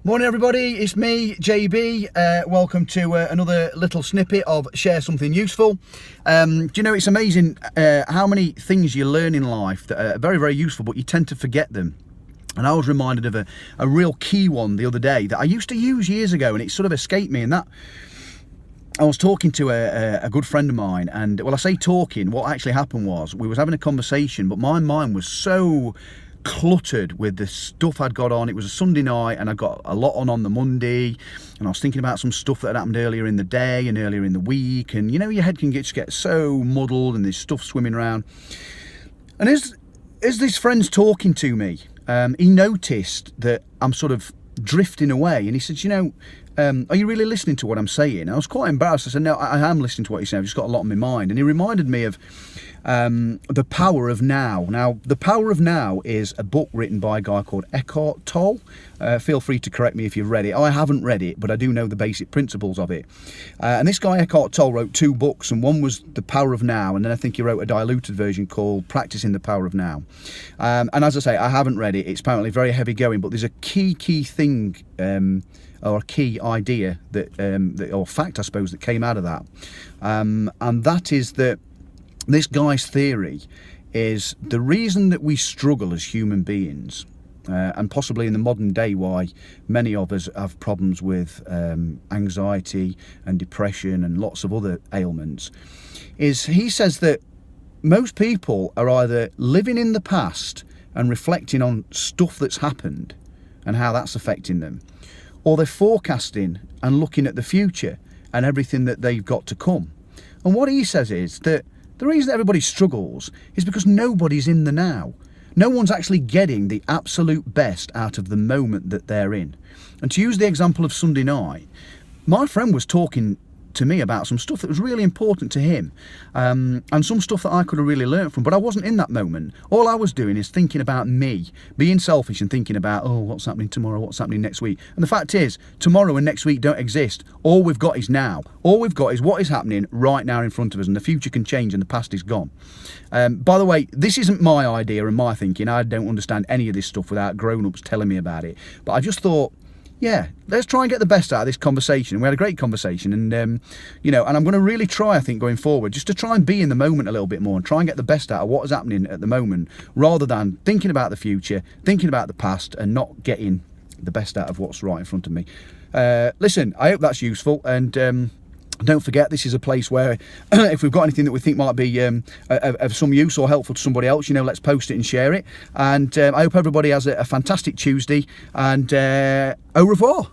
Morning everybody, it's me, JB. Welcome to another little snippet of Share Something Useful. Do you know, it's amazing how many things you learn in life that are very, very useful, but you tend to forget them. And I was reminded of a real key one the other day that I used to use years ago, and it sort of escaped me. And that, I was talking to a good friend of mine, and well, I say talking, what actually happened was we was having a conversation, but my mind was so cluttered with the stuff I'd got on. It was a Sunday night and I got a lot on the Monday, and I was thinking about some stuff that had happened earlier in the day and earlier in the week, and you know, your head can just get so muddled and there's stuff swimming around. And as this friend's talking to me, he noticed that I'm sort of drifting away, and he said, you know, are you really listening to what I'm saying? I was quite embarrassed. I said, no, I am listening to what you're saying. I've just got a lot on my mind. And he reminded me of The Power of Now. Now, The Power of Now is a book written by a guy called Eckhart Tolle. Feel free to correct me if you've read it. I haven't read it, but I do know the basic principles of it. And this guy, Eckhart Tolle, wrote two books, and one was The Power of Now, and then I think he wrote a diluted version called Practicing the Power of Now. And as I say, I haven't read it. It's apparently very heavy going, but there's a key thing, or a key idea that, or fact, I suppose, that came out of that. And that is that this guy's theory is the reason that we struggle as human beings, and possibly in the modern day why many of us have problems with anxiety and depression and lots of other ailments, is he says that most people are either living in the past and reflecting on stuff that's happened and how that's affecting them, or they're forecasting and looking at the future and everything that they've got to come. And what he says is that the reason everybody struggles is because nobody's in the now. No one's actually getting the absolute best out of the moment that they're in. And to use the example of Sunday night, my friend was talking to me about some stuff that was really important to him, and some stuff that I could have really learned from, but I wasn't in that moment. All I was doing is thinking about me, being selfish and thinking about, oh, what's happening tomorrow, what's happening next week. And the fact is, tomorrow and next week don't exist. All we've got is now. All we've got is what is happening right now in front of us, and the future can change and the past is gone. By the way, this isn't my idea and my thinking. I don't understand any of this stuff without grown-ups telling me about it. But I just thought, yeah, let's try and get the best out of this conversation. We had a great conversation, and you know, and I'm going to really try, I think, going forward, just to try and be in the moment a little bit more and try and get the best out of what is happening at the moment, rather than thinking about the future, thinking about the past, and not getting the best out of what's right in front of me. Listen, I hope that's useful, and don't forget, this is a place where if we've got anything that we think might be of some use or helpful to somebody else, you know, let's post it and share it. And I hope everybody has a fantastic Tuesday, and au revoir.